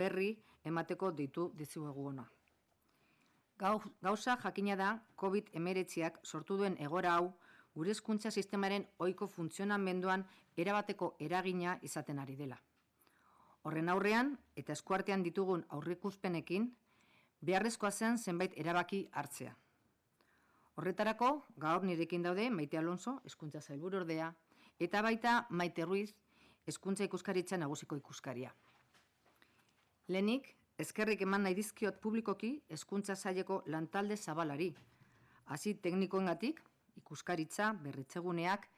berri emateko deitu dizuegu ona. Gauza jakina da COVID-19ak sortu duen egoera hau gure hezkuntza sistemaren ohiko funtzionamenduan erabateko eragina izaten ari dela. Horren aurrean eta eskuartean ditugun aurreikuspenekin beharrezkoa zen zenbait erabaki hartzea. Horretarako gaur nirekin daude Maite Alonso, hezkuntza sailburuordea, eta baita Maite Ruiz, hezkuntza ikuskaritza nagusiko ikuskaria. Lehenik, eskerrik eman nahi dizkiot publikoki hezkuntza saileko lantalde zabalari, hasi teknikoengatik, ikuskaritza, berritzeguneak,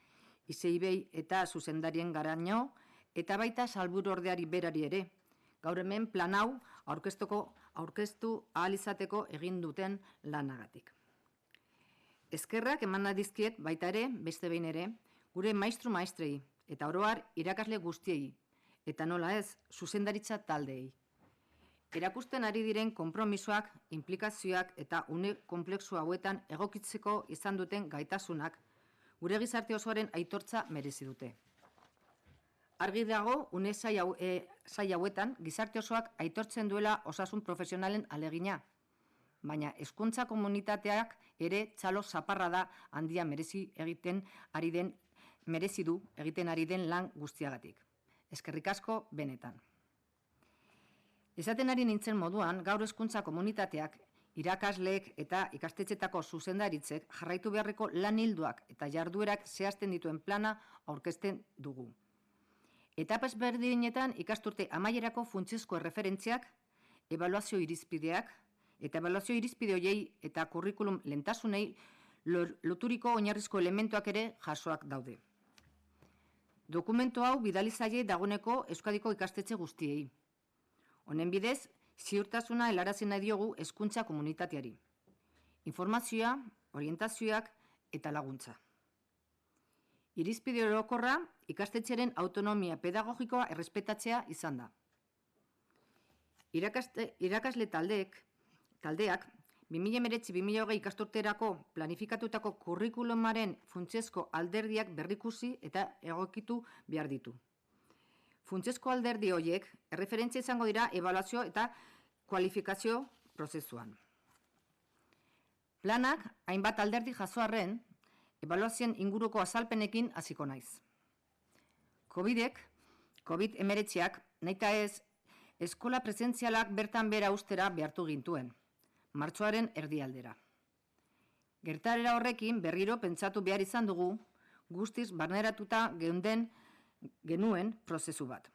ICIBei eta zuzendarien garaino, eta baita sailburuordeari berari ere, gaur hemen plan hau aurkeztu ahal izateko egin duten lanagatik. Eskerrak eman nahi dizkiet baita ere, beste behin ere, gure maistru-maestrei eta oroar irakasle guztiei, eta nola ez, zuzendaritza taldeei. Erakusten ari diren konpromisoak, implikazioak eta une komplexu hauetan egokitzeko izan duten gaitasunak gure gizarte osoaren aitortza merezi dute. Argi dago, une zail hauetan gizarte osoak aitortzen duela osasun profesionalen alegina, baina hezkuntza komunitateak ere txalo zaparrada handia merezi du egiten ari den lan guztiagatik. Eskerrik asko benetan. Esaten ari nintzen moduan, gaur hezkuntza komunitateak, irakasleek eta ikastetxetako zuzendaritzek jarraitu beharreko lan ildoak eta jarduerak zehazten dituen plana aurkezten dugu. Etapa ezberdinetan ikasturte amaierako funtsezko erreferentziak, ebaluazio irizpideak, eta ebaluazio irizpide horiei eta kurrikulum lehentasunei loturiko oinarrizko elementuak ere jasoak daude. Dokumentu hau bidali zaie dagoeneko Euskadiko ikastetxe guztiei. Honen bidez, ziurtasuna helarazi nahi diogu hezkuntza komunitateari. Informazioa, orientazioak eta laguntza. Irizpide orokorra ikastetxearen autonomia pedagogikoa errespetatzea izan da. Irakasle taldeak 2019-2020 ikasturterako planifikatutako kurrikulumaren funtsezko alderdiak berrikusi eta egokitu behar ditu. Funtsezko alderdi horiek erreferentzia izango dira ebaluazio eta kualifikazio prozesuan. Planak hainbat alderdi jasoarren ebaluazioen inguruko azalpenekin hasiko naiz. COVID-19ak nahita ez eskola presentzialak bertan bera ustera behartu gintuen, martxoaren erdialdera. Gertaera horrekin berriro pentsatu behar izan dugu guztiz barneratuta genuen prozesu bat.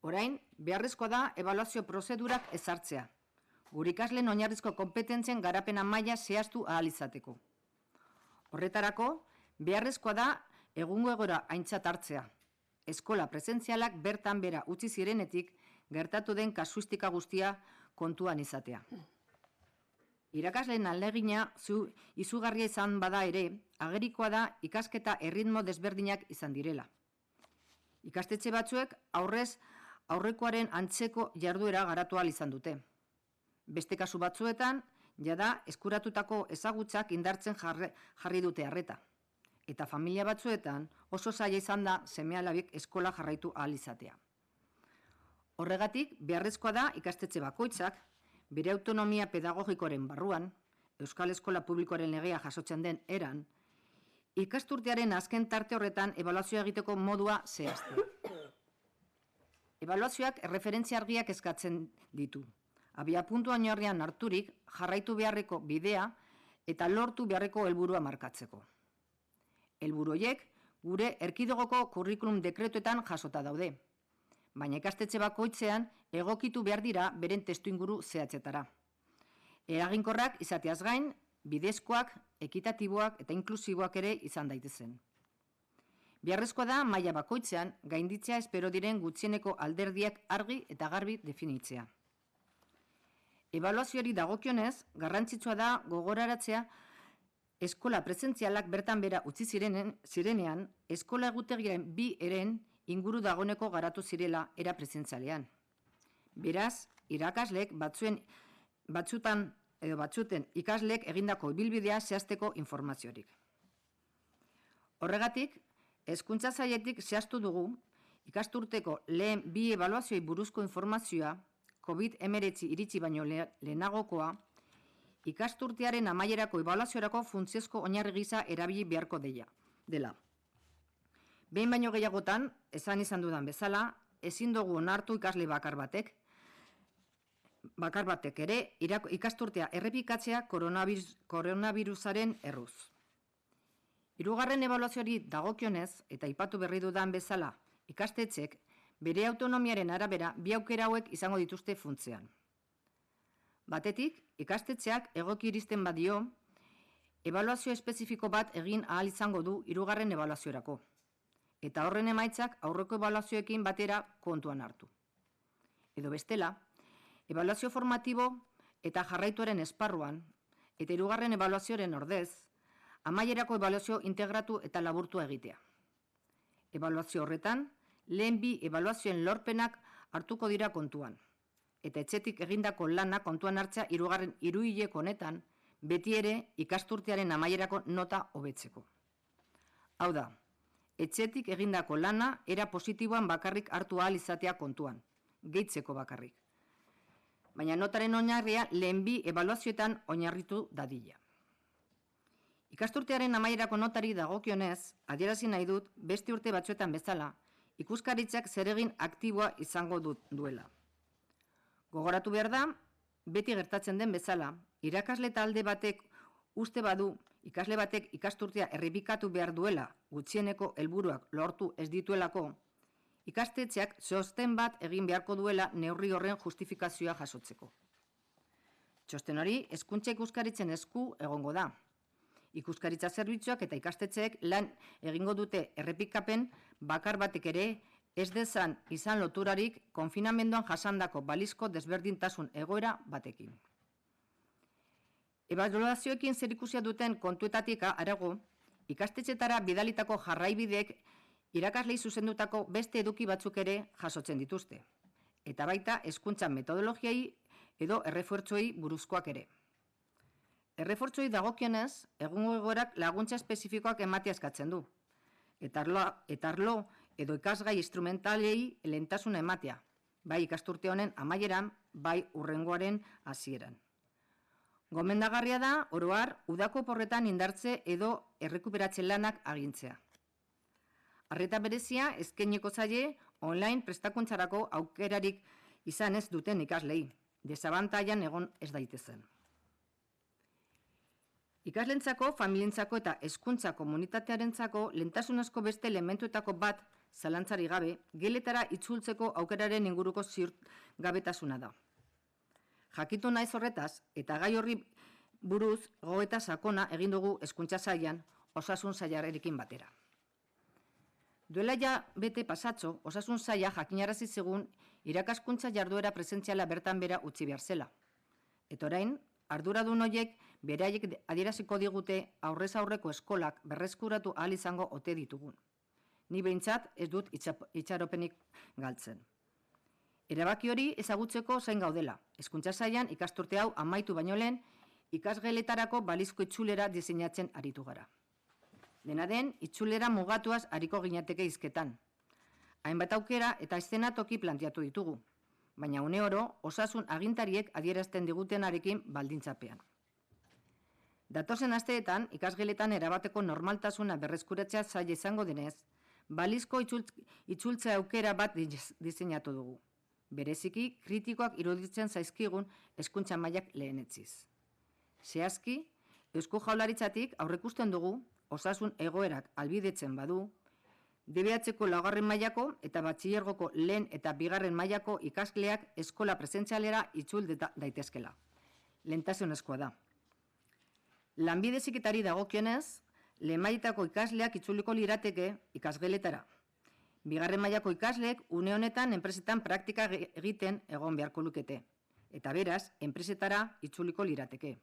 Orain, beharrezkoa da ebaluazio prozedurak ezartzea, gure ikasleen oinarrizko konpetentzien garapena maila zehaztu ahal izateko. Horretarako, beharrezkoa da egungo egoera aintzat hartzea, eskola presentzialak bertan bera utzi zirenetik gertatu den kasuistika guztia kontuan izatea. Irakasleen ahalegina izugarria izan bada ere, agerikoa da ikasketa erritmo desberdinak izan direla. Ikastetxe batzuek aurrekoaren antzeko jarduera garatu ahal izan dute. Beste kasu batzuetan, jada eskuratutako ezagutzak indartzen jarri dute arreta. Eta familia batzuetan oso zaila izan da seme-alabek eskola jarraitu ahal izatea. Horregatik, beharrezkoa da ikastetxe bakoitzak, bere autonomia pedagogikoaren barruan, Euskal Eskola Publikoaren legea jasotzen den eran, ikasturtearen azken tarte horretan ebaluazioa egiteko modua zehazte. Ebaluazioak erreferentzia argiak eskatzen ditu. Abiapuntu oinarrian harturik jarraitu beharreko bidea eta lortu beharreko helburua markatzeko. Helburu horiek gure erkidegoko kurrikulum dekretuetan jasota daude, baina ikastetxe bakoitzean egokitu behar dira beren testuinguru zehatzetara. Eraginkorrak izateaz gain, bidezkoak, ekitatiboak eta inklusiboak ere izan daitezen. Beharrezkoa da maila bakoitzean gainditzea espero diren gutxieneko alderdiak argi eta garbi definitzea. Ebaluazioari dagokionez, garrantzitsua da gogoraratzea eskola presentzialak bertan bera utzi zirenean, eskola egutegiaren bi eren inguru dagoeneko garatu zirela era presentzialean. Beraz, irakasleek batzuten ikasleek egindako ibilbidea zehazteko informaziorik. Horregatik, hezkuntza sailetik zehaztu dugu Ikasturteko lehen 2 ebaluazioi buruzko informazioa, COVID-19 iritsi baino lehenagokoa, ikasturtearen amaierako ebaluaziorako funtsezko oinarri gisa erabili beharko dela. Behin baino gehiagotan, esan izan dudan bezala, ezin dugu onartu ikasle bakar batek ere ikasturtea errepikatzea koronavirusaren erruz. Hirugarren ebaluazioari dagokionez, eta aipatu berri dudan bezala, ikastetxek bere autonomiaren arabera 2 aukera hauek izango dituzte funtsean. Batetik, ikastetxeak egoki iristen badio, ebaluazio espezifiko bat egin ahal izango du hirugarren ebaluaziorako, eta horren emaitzak aurreko ebaluazioekin batera kontuan hartu. Edo bestela, ebaluazio formatibo eta jarraituaren esparruan, eta hirugarren ebaluazioaren ordez, amaierako ebaluazio integratu eta laburtua egitea. Ebaluazio horretan, lehen 2 ebaluazioen lorpenak hartuko dira kontuan, eta etxetik egindako lana kontuan hartzea hirugarren hiruhileko honetan, beti ere ikasturtearen amaierako nota hobetzeko. Hau da, etxetik egindako lana era positiboan bakarrik hartu ahal izatea kontuan, gehitzeko bakarrik. Baina notaren oinarria lehen 2 ebaluazioetan oinarritu dadila. Ikasturtearen amaierako notari dagokionez, adierazi nahi dut beste urte batzuetan bezala, ikuskaritzak zeregin aktiboa izango duela. Gogoratu behar da, beti gertatzen den bezala, irakasle talde batek uste badu ikasle batek ikasturtea errepikatu behar duela gutxieneko helburuak lortu ez dituelako, ikastetxeak txosten bat egin beharko duela neurri horren justifikazioa jasotzeko. Txosten hori hezkuntza ikuskaritzen esku egongo da. Ikuskaritza zerbitzuak eta ikastetxeek lan egingo dute errepikapen bakar batek ere ez dezan izan loturarik konfinamenduan jasandako balizko desberdintasun egoera batekin. Ebaluazioekin zerikusia duten kontuetatik harago, ikastetxetara bidalitako jarraibideek irakaslei zuzendutako beste eduki batzuk ere jasotzen dituzte, eta baita hezkuntza metodologiai edo errefuertzoei buruzkoak ere. Errefortzuei dagokionez, egungo egoerak laguntza espezifikoak ematea eskatzen du. Eta arlo edo ikasgai instrumentalei lehentasuna ematea, bai ikasturte honen amaieran, bai hurrengoaren hasieran. Gomendagarria da, oro har, udako oporretan indartze edo errekuperatze lanak agintzea. Arreta berezia eskainiko zaie online prestakuntzarako aukerarik izan ez duten ikaslei, desabantailan egon ez daitezen. Ikaslentzako, familientzako eta hezkuntza komunitatearentzako lehentasunezko beste elementuetako bat zalantzari gabe, geletara itzultzeko aukeraren inguruko ziurgabetasuna da. Jakitu naiz horretaz eta gai horri buruz gogoeta sakona egin dugu hezkuntza sailan, osasun sailarekin batera. Duela ja bete pasatxo, osasun saila jakinarazi zigun irakaskuntza jarduera presentziala bertan bera utzi behar zela. Eta orain, arduradun horiek beraiek adieraziko digute aurrez aurreko eskolak berreskuratu ahal izango ote ditugun. Ni behintzat ez dut itxaropenik galtzen. Erabaki hori ezagutzeko zain gaudela. Hezkuntza sailan ikasturte hau amaitu baino lehen, ikasgeletarako balizko itzulera diseinatzen aritu gara. Dena den, itzulera mugatuaz ariko ginateke hizketan. Hainbat aukera eta eszenatoki planteatu ditugu, baina une oro osasun agintariek adierazten digutenarekin baldintzapean. Datozen asteetan, ikasgeletan erabateko normaltasuna berreskuratzea zaila izango denez, balizko itzultze aukera bat diseinatu dugu. Bereziki, kritikoak iruditzen zaizkigun hezkuntza mailak lehenetsiz. Zehazki, Eusko Jaurlaritzatik aurrekusten dugu, osasun egoerak albidetzen badu, DBH-ko 4. mailako eta batxilergoko 1. eta 2. mailako ikasleak eskola presentzialera itzul daitezkela. Lehentasunezkoa da. Lanbide heziketari dagokionez, lehen mailetako ikasleak itzuliko lirateke ikasgeletara. 2. mailako ikasleek une honetan enpresetan praktika egiten egon beharko lukete, eta beraz, enpresetara itzuliko lirateke.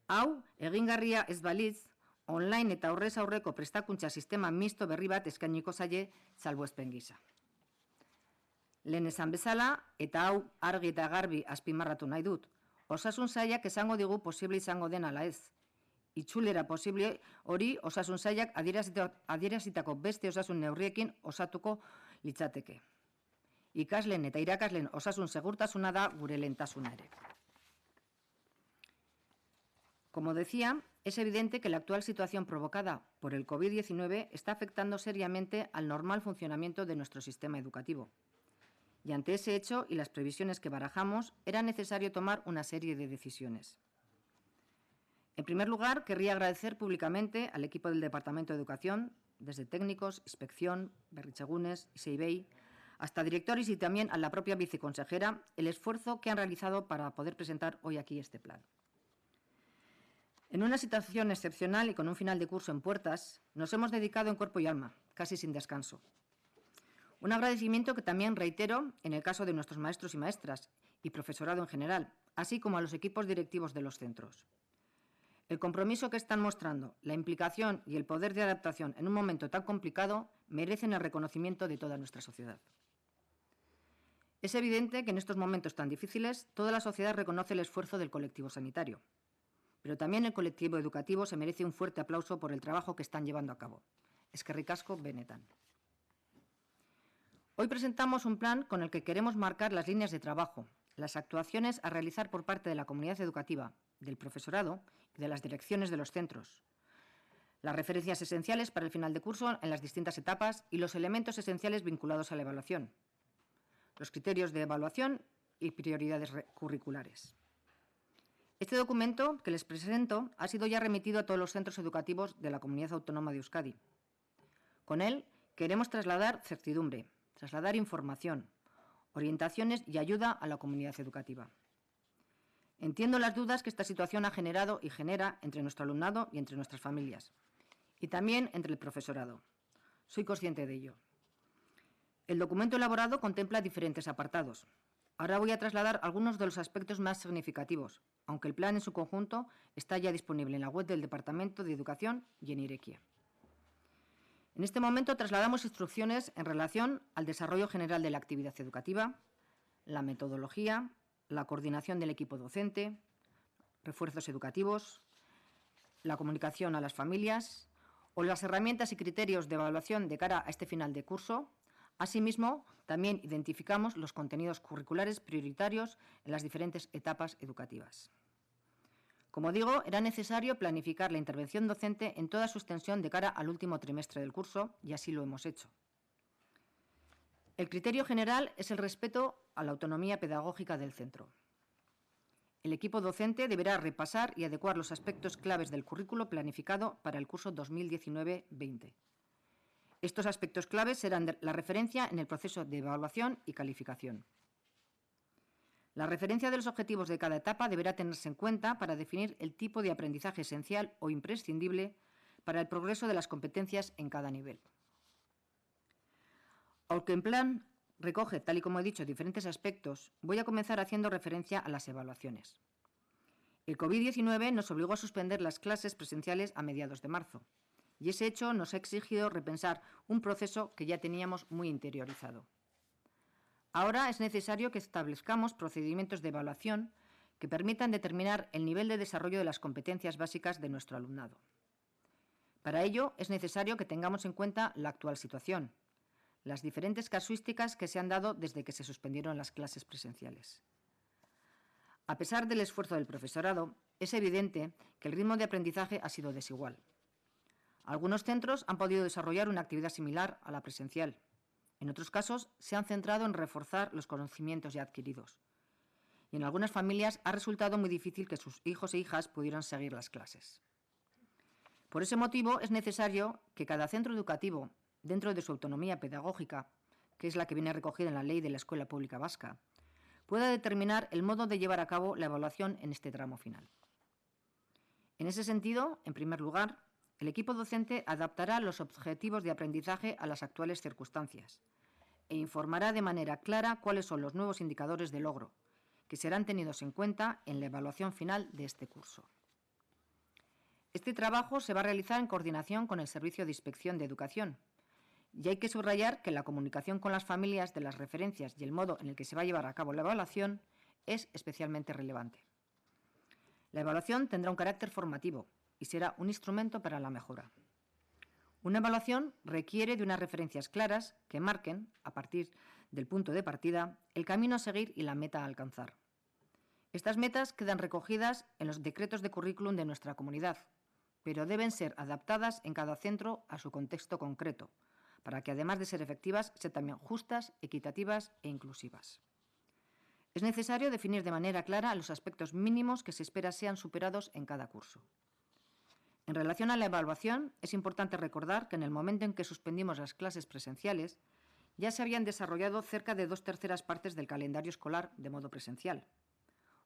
Hau, egingarria ez balitz, online eta aurrez aurreko prestakuntza sistema misto berri bat eskainiko zaie salbuespen gisa. Lehen esan bezala, eta hau argi eta garbi azpimarratu nahi dut, osasun sailak esango digu posible izango den ala ez. Itzulera posible hori osasun sailak adierazitako beste osasun neurriekin osatuko litzateke. Ikasleen eta irakasleen osasun segurtasuna da gure lehentasuna ere. Como decía, es evidente que la actual situación provocada por el COVID-19 está afectando seriamente al normal funcionamiento de nuestro sistema educativo. Y ante ese hecho y las previsiones que barajamos, era necesario tomar una serie de decisiones. En primer lugar, querría agradecer públicamente al equipo del Departamento de Educación, desde técnicos, inspección, berritzegunes, Isei hasta directores y también a la propia viceconsejera, el esfuerzo que han realizado para poder presentar hoy aquí este plan. En una situación excepcional y con un final de curso en puertas, nos hemos dedicado en cuerpo y alma, casi sin descanso. Un agradecimiento que también reitero en el caso de nuestros maestros y maestras y profesorado en general, así como a los equipos directivos de los centros. El compromiso que están mostrando, la implicación y el poder de adaptación en un momento tan complicado merecen el reconocimiento de toda nuestra sociedad. Es evidente que en estos momentos tan difíciles toda la sociedad reconoce el esfuerzo del colectivo sanitario, pero también el colectivo educativo se merece un fuerte aplauso por el trabajo que están llevando a cabo. Eskerrik asko benetan. Hoy presentamos un plan con el que queremos marcar las líneas de trabajo, las actuaciones a realizar por parte de la comunidad educativa, del profesorado y de las direcciones de los centros, las referencias esenciales para el final de curso en las distintas etapas y los elementos esenciales vinculados a la evaluación, los criterios de evaluación y prioridades curriculares. Este documento que les presento ha sido ya remitido a todos los centros educativos de la Comunidad Autónoma de Euskadi. Con él queremos trasladar certidumbre, trasladar información, orientaciones y ayuda a la comunidad educativa. Entiendo las dudas que esta situación ha generado y genera entre nuestro alumnado y entre nuestras familias, y también entre el profesorado. Soy consciente de ello. El documento elaborado contempla diferentes apartados. Ahora voy a trasladar algunos de los aspectos más significativos, aunque el plan en su conjunto está ya disponible en la web del Departamento de Educación y en Irekia. En este momento trasladamos instrucciones en relación al desarrollo general de la actividad educativa, la metodología, la coordinación del equipo docente, refuerzos educativos, la comunicación a las familias o las herramientas y criterios de evaluación de cara a este final de curso. Asimismo, también identificamos los contenidos curriculares prioritarios en las diferentes etapas educativas. Como digo, era necesario planificar la intervención docente en toda su extensión de cara al último trimestre del curso, y así lo hemos hecho. El criterio general es el respeto a la autonomía pedagógica del centro. El equipo docente deberá repasar y adecuar los aspectos claves del currículo planificado para el curso 2019-20. Estos aspectos claves serán la referencia en el proceso de evaluación y calificación. La referencia de los objetivos de cada etapa deberá tenerse en cuenta para definir el tipo de aprendizaje esencial o imprescindible para el progreso de las competencias en cada nivel. Aunque el plan recoge, tal y como he dicho, diferentes aspectos, voy a comenzar haciendo referencia a las evaluaciones. El COVID-19 nos obligó a suspender las clases presenciales a mediados de marzo, y ese hecho nos ha exigido repensar un proceso que ya teníamos muy interiorizado. Ahora es necesario que establezcamos procedimientos de evaluación que permitan determinar el nivel de desarrollo de las competencias básicas de nuestro alumnado. Para ello es necesario que tengamos en cuenta la actual situación, las diferentes casuísticas que se han dado desde que se suspendieron las clases presenciales. A pesar del esfuerzo del profesorado, es evidente que el ritmo de aprendizaje ha sido desigual. Algunos centros han podido desarrollar una actividad similar a la presencial. En otros casos, se han centrado en reforzar los conocimientos ya adquiridos. Y en algunas familias ha resultado muy difícil que sus hijos e hijas pudieran seguir las clases. Por ese motivo, es necesario que cada centro educativo, dentro de su autonomía pedagógica, que es la que viene recogida en la Ley de la Escuela Pública Vasca, pueda determinar el modo de llevar a cabo la evaluación en este tramo final. En ese sentido, en primer lugar, el equipo docente adaptará los objetivos de aprendizaje a las actuales circunstancias e informará de manera clara cuáles son los nuevos indicadores de logro, que serán tenidos en cuenta en la evaluación final de este curso. Este trabajo se va a realizar en coordinación con el Servicio de Inspección de Educación, y hay que subrayar que la comunicación con las familias de las referencias y el modo en el que se va a llevar a cabo la evaluación es especialmente relevante. La evaluación tendrá un carácter formativo y será un instrumento para la mejora. Una evaluación requiere de unas referencias claras que marquen, a partir del punto de partida, el camino a seguir y la meta a alcanzar. Estas metas quedan recogidas en los decretos de currículum de nuestra comunidad, pero deben ser adaptadas en cada centro a su contexto concreto, para que además de ser efectivas, sean también justas, equitativas e inclusivas. Es necesario definir de manera clara los aspectos mínimos que se espera sean superados en cada curso. En relación a la evaluación, es importante recordar que en el momento en que suspendimos las clases presenciales, ya se habían desarrollado cerca de 2/3 partes del calendario escolar de modo presencial.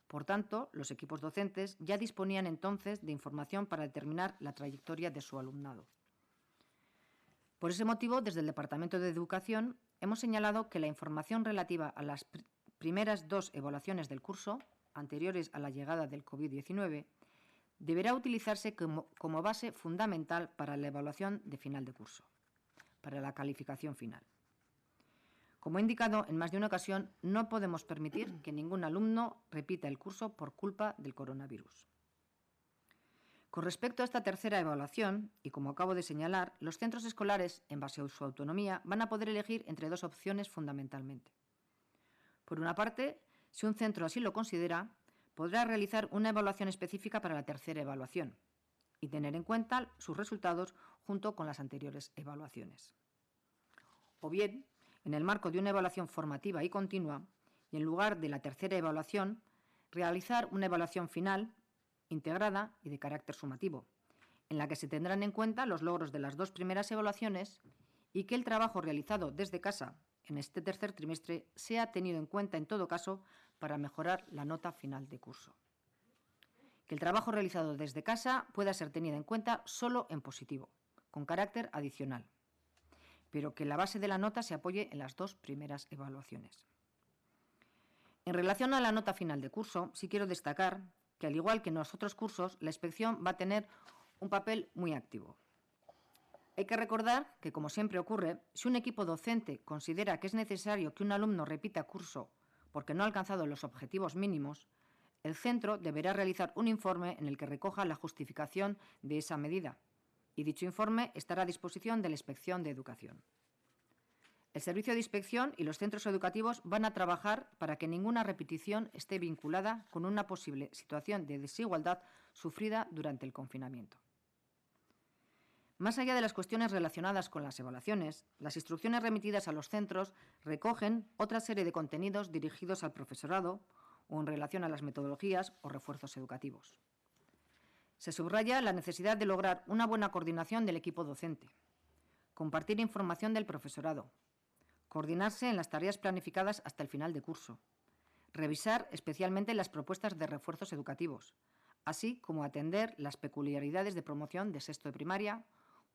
Por tanto, los equipos docentes ya disponían entonces de información para determinar la trayectoria de su alumnado. Por ese motivo, desde el Departamento de Educación, hemos señalado que la información relativa a las primeras 2 evaluaciones del curso, anteriores a la llegada del COVID-19, deberá utilizarse como base fundamental para la evaluación de final de curso, para la calificación final. Como he indicado en más de una ocasión, no podemos permitir que ningún alumno repita el curso por culpa del coronavirus. Con respecto a esta tercera evaluación, y como acabo de señalar, los centros escolares, en base a su autonomía, van a poder elegir entre 2 opciones fundamentalmente. Por una parte, si un centro así lo considera, podrá realizar una evaluación específica para la tercera evaluación y tener en cuenta sus resultados junto con las anteriores evaluaciones. O bien, en el marco de una evaluación formativa y continua, y en lugar de la tercera evaluación, realizar una evaluación final, integrada y de carácter sumativo, en la que se tendrán en cuenta los logros de las 2 primeras evaluaciones y que el trabajo realizado desde casa en este tercer trimestre sea tenido en cuenta en todo caso para mejorar la nota final de curso. Que el trabajo realizado desde casa pueda ser tenido en cuenta solo en positivo, con carácter adicional, pero que la base de la nota se apoye en las 2 primeras evaluaciones. En relación a la nota final de curso, sí quiero destacar que, al igual que en los otros cursos, la inspección va a tener un papel muy activo. Hay que recordar que, como siempre ocurre, si un equipo docente considera que es necesario que un alumno repita curso porque no ha alcanzado los objetivos mínimos, el centro deberá realizar un informe en el que recoja la justificación de esa medida, y dicho informe estará a disposición de la Inspección de Educación. El Servicio de Inspección y los centros educativos van a trabajar para que ninguna repetición esté vinculada con una posible situación de desigualdad sufrida durante el confinamiento. Más allá de las cuestiones relacionadas con las evaluaciones, las instrucciones remitidas a los centros recogen otra serie de contenidos dirigidos al profesorado o en relación a las metodologías o refuerzos educativos. Se subraya la necesidad de lograr una buena coordinación del equipo docente, compartir información del profesorado, coordinarse en las tareas planificadas hasta el final de curso, revisar especialmente las propuestas de refuerzos educativos, así como atender las peculiaridades de promoción de sexto de primaria,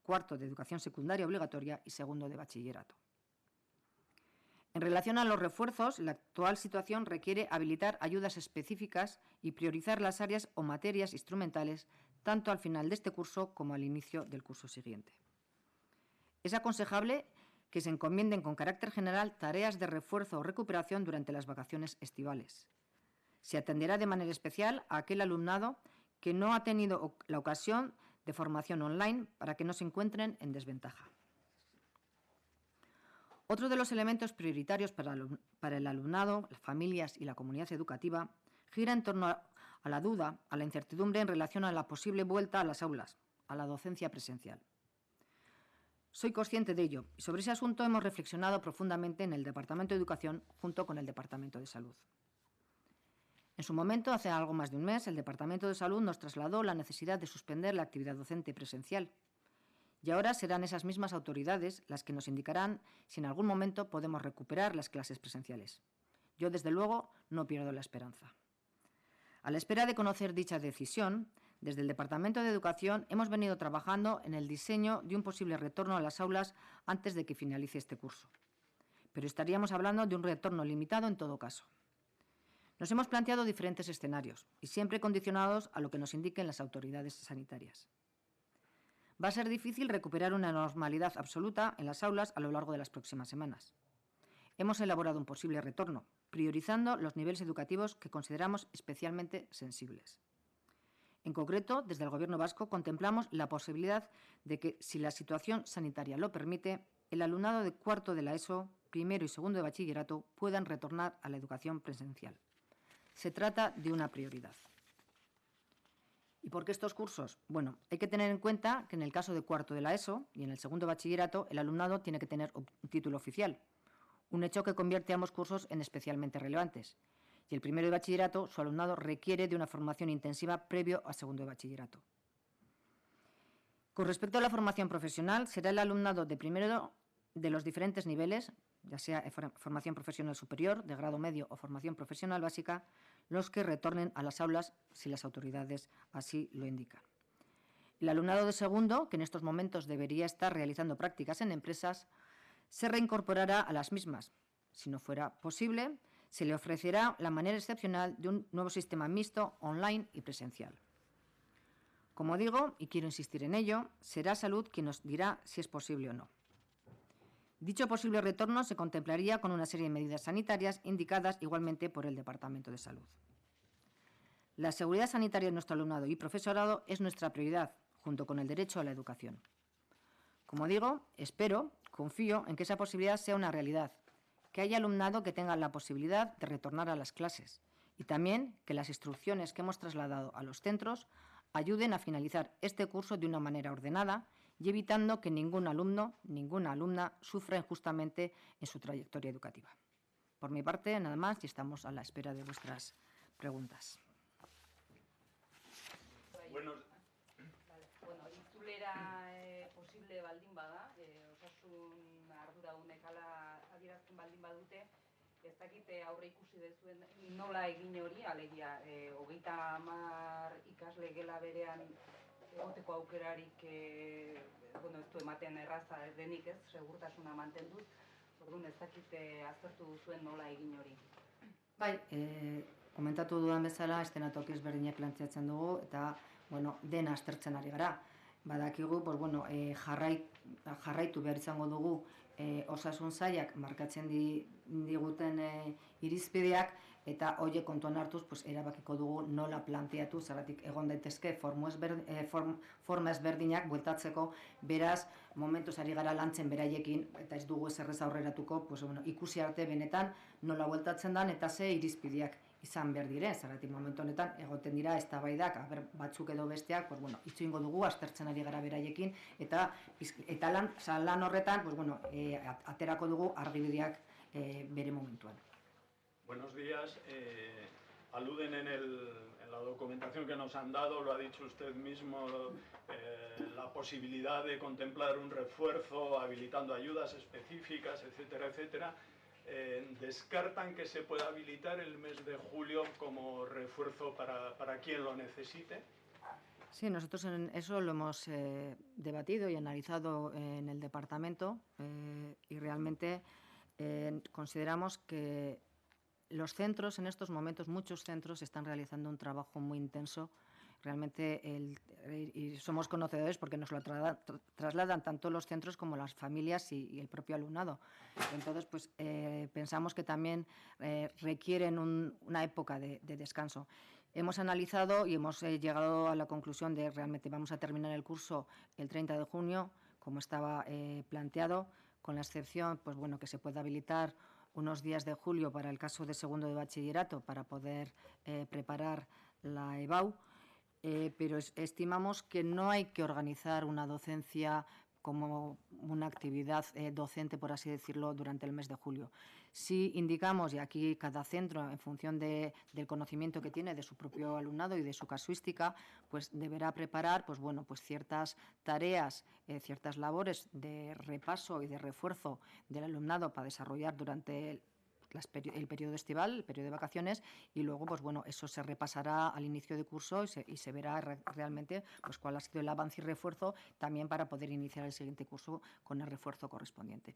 cuarto de educación secundaria obligatoria y segundo de bachillerato. En relación a los refuerzos, la actual situación requiere habilitar ayudas específicas y priorizar las áreas o materias instrumentales tanto al final de este curso como al inicio del curso siguiente. Es aconsejable que se encomienden con carácter general tareas de refuerzo o recuperación durante las vacaciones estivales. Se atenderá de manera especial a aquel alumnado que no ha tenido la ocasión de formación online para que no se encuentren en desventaja. Otro de los elementos prioritarios para el alumnado, las familias y la comunidad educativa gira en torno a la duda, a la incertidumbre en relación a la posible vuelta a las aulas, a la docencia presencial. Soy consciente de ello y sobre ese asunto hemos reflexionado profundamente en el Departamento de Educación junto con el Departamento de Salud. En su momento, hace algo más de un mes, el Departamento de Salud nos trasladó la necesidad de suspender la actividad docente presencial. Y ahora serán esas mismas autoridades las que nos indicarán si en algún momento podemos recuperar las clases presenciales. Yo, desde luego, no pierdo la esperanza. A la espera de conocer dicha decisión, desde el Departamento de Educación hemos venido trabajando en el diseño de un posible retorno a las aulas antes de que finalice este curso. Pero estaríamos hablando de un retorno limitado en todo caso. Nos hemos planteado diferentes escenarios y siempre condicionados a lo que nos indiquen las autoridades sanitarias. Va a ser difícil recuperar una normalidad absoluta en las aulas a lo largo de las próximas semanas. Hemos elaborado un posible retorno, priorizando los niveles educativos que consideramos especialmente sensibles. En concreto, desde el Gobierno vasco contemplamos la posibilidad de que, si la situación sanitaria lo permite, el alumnado de cuarto de la ESO, primero y segundo de bachillerato puedan retornar a la educación presencial. Se trata de una prioridad. ¿Y por qué estos cursos? Bueno, hay que tener en cuenta que en el caso de cuarto de la ESO y en el segundo de bachillerato, el alumnado tiene que tener un título oficial, un hecho que convierte a ambos cursos en especialmente relevantes. Y el primero de bachillerato, su alumnado requiere de una formación intensiva previo al segundo de bachillerato. Con respecto a la formación profesional, será el alumnado de primero de los diferentes niveles, ya sea formación profesional superior, de grado medio o formación profesional básica, los que retornen a las aulas si las autoridades así lo indican. El alumnado de segundo, que en estos momentos debería estar realizando prácticas en empresas, se reincorporará a las mismas. Si no fuera posible, se le ofrecerá la manera excepcional de un nuevo sistema mixto, online y presencial. Como digo, y quiero insistir en ello, será Salud quien nos dirá si es posible o no. Dicho posible retorno se contemplaría con una serie de medidas sanitarias indicadas igualmente por el Departamento de Salud. La seguridad sanitaria de nuestro alumnado y profesorado es nuestra prioridad, junto con el derecho a la educación. Como digo, confío en que esa posibilidad sea una realidad, que haya alumnado que tenga la posibilidad de retornar a las clases y también que las instrucciones que hemos trasladado a los centros ayuden a finalizar este curso de una manera ordenada y evitando que ningún alumno, ninguna alumna sufra injustamente en su trayectoria educativa. Por mi parte, nada más, y estamos a la espera de vuestras preguntas. Bueno, itzulera posible baldin bada, osasun arduradunek hala adierazten baldin badute, ez dakite aurre ikusi dezuen nola egin hori, alegia 30 ikasle gela berean egoteko aukerarik ez du ematen erraza denik, ez, segurtasuna mantenduz, orduan ez dakite aztertu duzuen nola egin hori. Bai, komentatu dudan bezala, eszenatoki ezberdinak planteatzen dugu eta dena aztertzen ari gara. Badakigu, jarraitu behar izango dugu osasun sailak markatzen diguten irizpideak eta horiek kontuan hartuz erabakiko dugu nola planteatu, zergatik egon daitezke forma ezberdinak bueltatzeko, beraz, momentuz ari gara lantzen beraiekin eta ez dugu ezer aurreratuko, ikusi arte benetan nola bueltatzen den eta ze irizpideak izan behar dire, zergatik momentu honetan egoten dira eztabaidak, batzuk edo besteak, itxu ingo dugu, aztertzen ari gara beraiekin, eta lan horretan, aterako dugu argibideak bere momentuan. Buenos días. Aluden en la documentación que nos han dado, lo ha dicho usted mismo, la posibilidad de contemplar un refuerzo habilitando ayudas específicas, etcétera, etcétera. ¿Descartan que se pueda habilitar el mes de julio como refuerzo para quien lo necesite? Sí, nosotros en eso lo hemos debatido y analizado en el departamento y realmente consideramos que los centros en estos momentos, muchos centros están realizando un trabajo muy intenso. Realmente, y somos conocedores porque nos lo trasladan tanto los centros como las familias y el propio alumnado. Entonces, pensamos que también requieren una época de descanso. Hemos analizado y hemos llegado a la conclusión de realmente vamos a terminar el curso el 30 de junio, como estaba planteado, con la excepción que se pueda habilitar unos días de julio para el caso de segundo de bachillerato para poder preparar la EBAU, pero estimamos que no hay que organizar una docencia como una actividad docente, por así decirlo, durante el mes de julio. Sí indicamos, y aquí cada centro, en función del conocimiento que tiene de su propio alumnado y de su casuística, deberá preparar ciertas tareas, ciertas labores de repaso y de refuerzo del alumnado para desarrollar durante el periodo estival, el periodo de vacaciones, y luego eso se repasará al inicio de curso y se verá realmente cuál ha sido el avance y refuerzo también para poder iniciar el siguiente curso con el refuerzo correspondiente.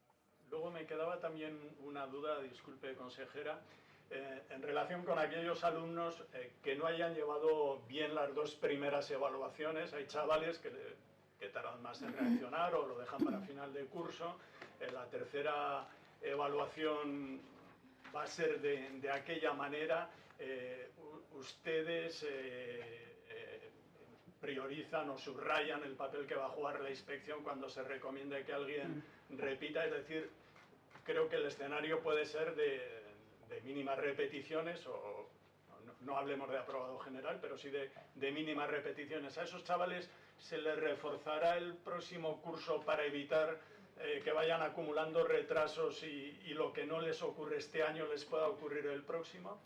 Luego me quedaba también una duda, disculpe consejera, en relación con aquellos alumnos que no hayan llevado bien las dos primeras evaluaciones. Hay chavales que tardan más en reaccionar o lo dejan para final de curso. La tercera evaluación va a ser de aquella manera. Ustedes priorizan o subrayan el papel que va a jugar la inspección cuando se recomiende que alguien repita. Es decir, creo que el escenario puede ser de mínimas repeticiones o no hablemos de aprobado general, pero sí de mínimas repeticiones. A esos chavales se les reforzará el próximo curso para evitar que vayan acumulando retrasos y lo que no les ocurre este año les pueda ocurrir el próximo.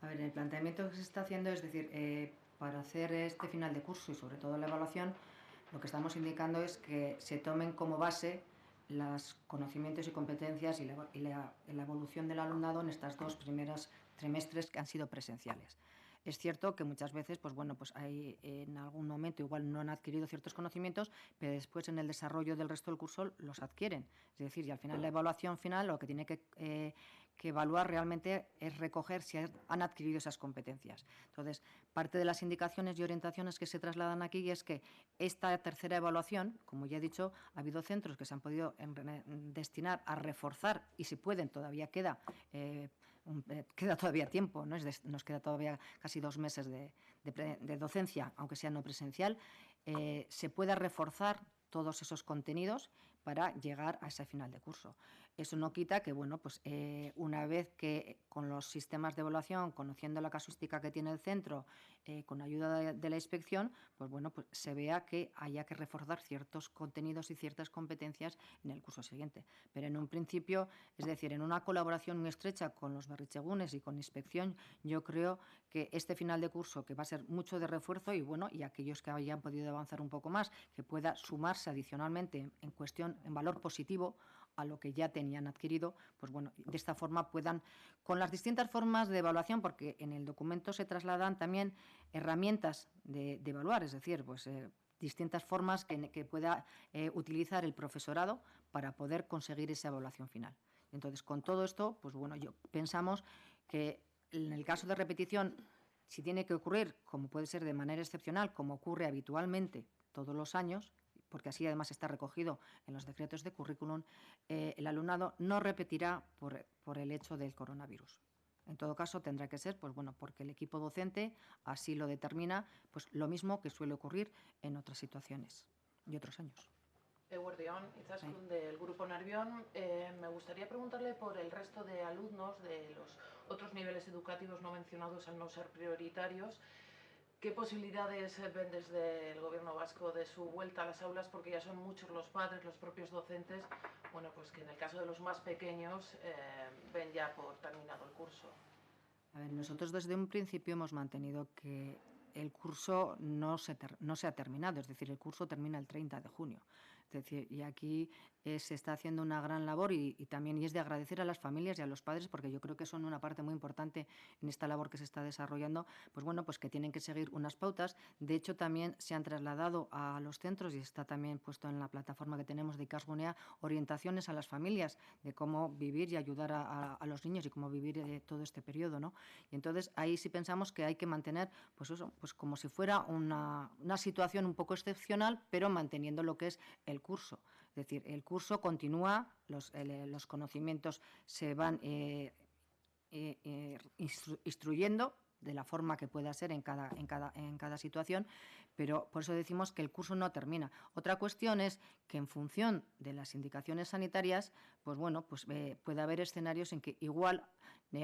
A ver, el planteamiento que se está haciendo es decir, para hacer este final de curso y sobre todo la evaluación, lo que estamos indicando es que se tomen como base los conocimientos y competencias y la evolución del alumnado en estos 2 primeros trimestres que han sido presenciales. Es cierto que muchas veces, pues bueno, pues hay en algún momento igual no han adquirido ciertos conocimientos, pero después en el desarrollo del resto del curso los adquieren. Es decir, y al final la evaluación final lo que tiene que evaluar realmente es recoger si han adquirido esas competencias. Entonces, parte de las indicaciones y orientaciones que se trasladan aquí es que esta tercera evaluación, como ya he dicho, ha habido centros que se han podido destinar a reforzar y si pueden, todavía queda todavía tiempo, ¿no? Nos queda todavía casi 2 meses de docencia, aunque sea no presencial, se pueda reforzar todos esos contenidos para llegar a ese final de curso. Eso no quita que, bueno, pues una vez que con los sistemas de evaluación, conociendo la casuística que tiene el centro, con ayuda de la inspección, pues bueno, pues se vea que haya que reforzar ciertos contenidos y ciertas competencias en el curso siguiente. Pero en un principio, es decir, en una colaboración muy estrecha con los berritzegunes y con inspección, yo creo que este final de curso, que va a ser mucho de refuerzo y bueno, y aquellos que hayan podido avanzar un poco más, que pueda sumarse adicionalmente en valor positivo a lo que ya tenían adquirido, pues bueno, de esta forma puedan, con las distintas formas de evaluación, porque en el documento se trasladan también herramientas de evaluar, es decir, pues distintas formas que pueda utilizar el profesorado para poder conseguir esa evaluación final. Entonces, con todo esto, pues bueno, pensamos que en el caso de repetición, si tiene que ocurrir, como puede ser de manera excepcional, como ocurre habitualmente todos los años, porque así además está recogido en los decretos de currículum, el alumnado no repetirá por el hecho del coronavirus. En todo caso, tendrá que ser, pues bueno, porque el equipo docente así lo determina, pues lo mismo que suele ocurrir en otras situaciones y otros años. Eguerdión, Izaskun del Grupo Nervión. Me gustaría preguntarle por el resto de alumnos de los otros niveles educativos no mencionados al no ser prioritarios. ¿Qué posibilidades ven desde el Gobierno vasco de su vuelta a las aulas? Porque ya son muchos los padres, los propios docentes, bueno, pues que en el caso de los más pequeños ven ya por terminado el curso. A ver, nosotros desde un principio hemos mantenido que el curso no se ha terminado, es decir, el curso termina el 30 de junio. Es decir, y aquí se está haciendo una gran labor y también y es de agradecer a las familias y a los padres porque yo creo que son una parte muy importante en esta labor que se está desarrollando, pues bueno, pues que tienen que seguir unas pautas. De hecho, también se han trasladado a los centros y está también puesto en la plataforma que tenemos de Ikasgunea orientaciones a las familias de cómo vivir y ayudar a los niños y cómo vivir todo este periodo, ¿no? Y entonces ahí sí pensamos que hay que mantener, pues eso, pues como si fuera una situación un poco excepcional, pero manteniendo lo que es el curso. Es decir, el curso continúa, los conocimientos se van instruyendo de la forma que pueda ser en cada situación, pero por eso decimos que el curso no termina. Otra cuestión es que en función de las indicaciones sanitarias, pues bueno, pues puede haber escenarios en que igual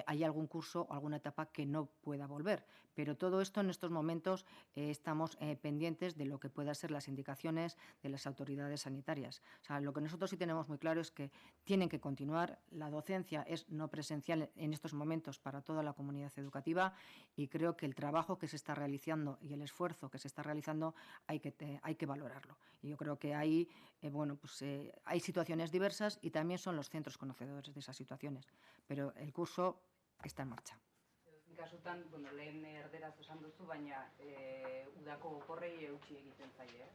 hay algún curso o alguna etapa que no pueda volver. Pero todo esto en estos momentos estamos pendientes de lo que puedan ser las indicaciones de las autoridades sanitarias. O sea, lo que nosotros sí tenemos muy claro es que tienen que continuar. La docencia es no presencial en estos momentos para toda la comunidad educativa y creo que el trabajo que se está realizando y el esfuerzo que se está realizando hay que valorarlo. Y yo creo que ahí bueno, pues, hay situaciones diversas y también son los centros conocedores de esas situaciones. Pero el curso está en marcha. Kasutan, bueno, lehen erderaz esan duzu, baina udako oporrei eutsi egiten zaie,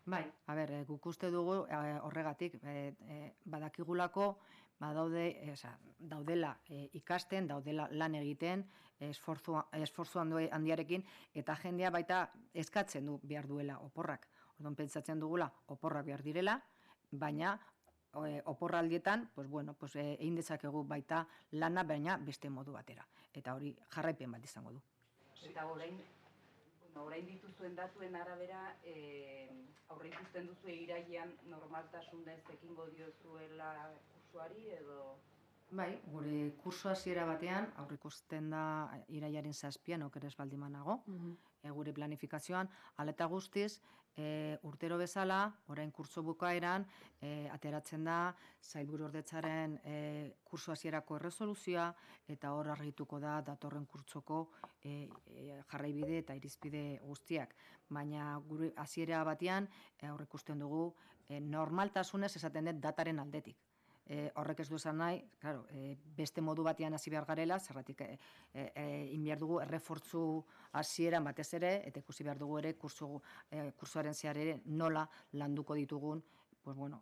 Bai, a ber, guk uste dugu horregatik, badakigulako daudela ikasten, daudela lan egiten, esfortzu handiarekin, eta jendea baita eskatzen du behar duela oporrak. Orduan pentsatzen dugula oporrak behar direla, baina oporraldietan, pues bueno, pues egin dezakegu baita lana, baina beste modu batera. Eta hori jarraipen bat izango du. Eta orain, orain dituzuen datuen arabera, aurre ikusten duzu irailean normaltasunez ekingo diozuela kursuari edo... Bai, gure kurso hasiera batean, aurreikusten da irailaren 7an okerez baldin banago, gure planifikazioan, hala eta guztiz, urtero bezala, orain kurso bukaeran, ateratzen da Sailburuordetzaren kurso hasierako erresoluzioa, eta hor argituko da datorren kurtsoko jarraibide eta irizpide guztiak. Baina gure hasiera batean, aurreikusten dugu, normaltasunez esaten dut dataren aldetik. Horrek ez du esan nahi, claro, beste modu batean hasi behar garela, zergatik egin behar dugu errefortzu hasieran batez ere, eta ikusi behar dugu ere kursoaren zehar ere nola landuko ditugun, pues bueno,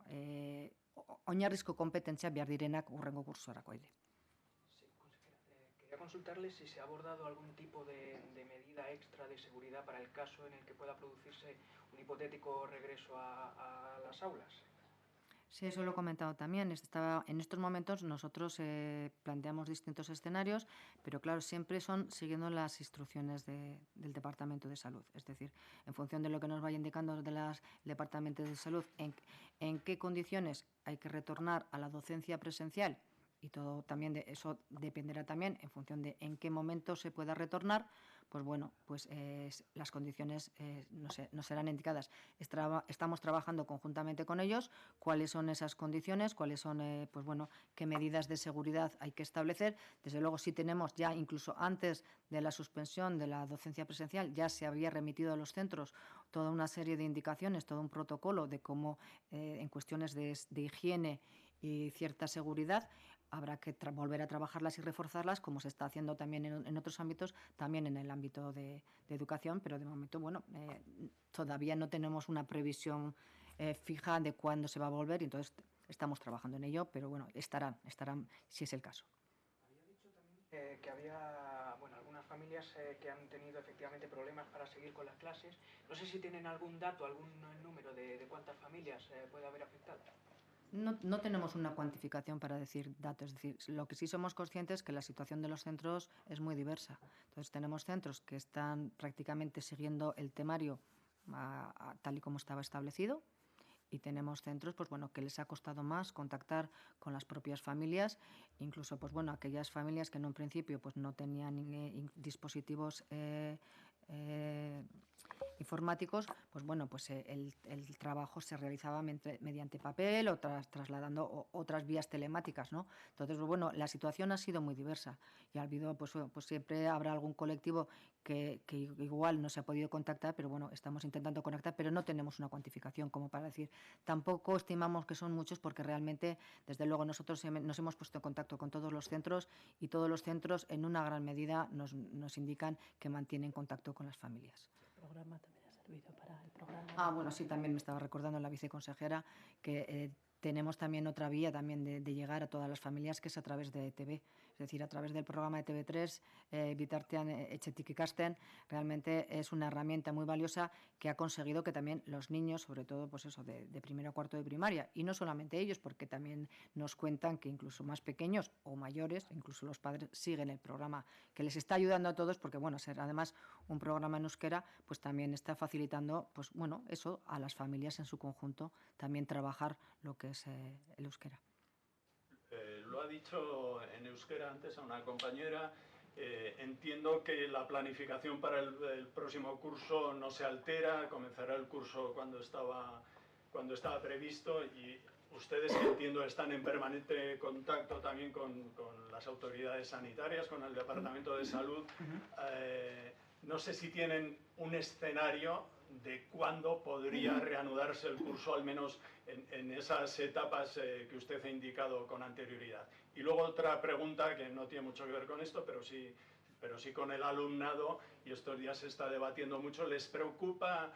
oinarrizko kompetentzia behar direnak hurrengo kursorako ere. Sí, consejera, quería consultarle si se ha abordado algún tipo de medida extra de seguridad para el caso en el que pueda producirse un hipotético regreso a las aulas. Sí, eso lo he comentado también. En estos momentos nosotros planteamos distintos escenarios, pero claro, siempre son siguiendo las instrucciones del Departamento de Salud. Es decir, en función de lo que nos vaya indicando el Departamento de Salud, en qué condiciones hay que retornar a la docencia presencial, y todo también de eso dependerá también en función de en qué momento se pueda retornar, pues bueno, pues las condiciones no serán indicadas. Estamos trabajando conjuntamente con ellos, cuáles son esas condiciones, cuáles son, pues bueno, qué medidas de seguridad hay que establecer. Desde luego, sí tenemos ya, incluso antes de la suspensión de la docencia presencial, ya se había remitido a los centros toda una serie de indicaciones, todo un protocolo de cómo, en cuestiones de higiene y cierta seguridad, habrá que volver a trabajarlas y reforzarlas, como se está haciendo también en otros ámbitos, también en el ámbito de educación, pero de momento, bueno, todavía no tenemos una previsión fija de cuándo se va a volver, y entonces estamos trabajando en ello, pero bueno, estarán si es el caso. Había dicho también que había, bueno, algunas familias que han tenido efectivamente problemas para seguir con las clases. No sé si tienen algún dato, algún número de cuántas familias puede haber afectado. No tenemos una cuantificación para decir datos, es decir, lo que sí somos conscientes es que la situación de los centros es muy diversa. Entonces tenemos centros que están prácticamente siguiendo el temario tal y como estaba establecido, y tenemos centros, pues bueno, que les ha costado más contactar con las propias familias, incluso, pues bueno, aquellas familias que en un principio pues no tenían dispositivos informáticos, pues bueno, pues el trabajo se realizaba mediante papel o trasladando otras vías telemáticas, ¿no? Entonces, bueno, la situación ha sido muy diversa, y ha habido, pues siempre habrá algún colectivo que igual no se ha podido contactar, pero bueno, estamos intentando conectar, pero no tenemos una cuantificación como para decir. Tampoco estimamos que son muchos, porque realmente, desde luego, nosotros nos hemos puesto en contacto con todos los centros, y todos los centros en una gran medida nos indican que mantienen contacto con las familias. El programa también ha servido para el programa. Bueno, sí, también me estaba recordando la viceconsejera que tenemos también otra vía también de llegar a todas las familias, que es a través de ETV, es decir, a través del programa de TV3, Bitartean Etxetik Ikasten. Realmente es una herramienta muy valiosa que ha conseguido que también los niños, sobre todo pues eso, de primero a cuarto de primaria, y no solamente ellos, porque también nos cuentan que incluso más pequeños o mayores, incluso los padres, siguen el programa, que les está ayudando a todos, porque bueno, ser además un programa en euskera, pues también está facilitando, pues bueno, eso a las familias en su conjunto, también trabajar lo que es el euskera. Lo ha dicho en euskera antes a una compañera. Entiendo que la planificación para el próximo curso no se altera, comenzará el curso cuando estaba previsto, y ustedes, que entiendo están en permanente contacto también con las autoridades sanitarias, con el Departamento de Salud. No sé si tienen un escenario de cuándo podría reanudarse el curso, al menos en esas etapas que usted ha indicado con anterioridad. Y luego otra pregunta que no tiene mucho que ver con esto, pero sí con el alumnado, y estos días se está debatiendo mucho. ¿Les preocupa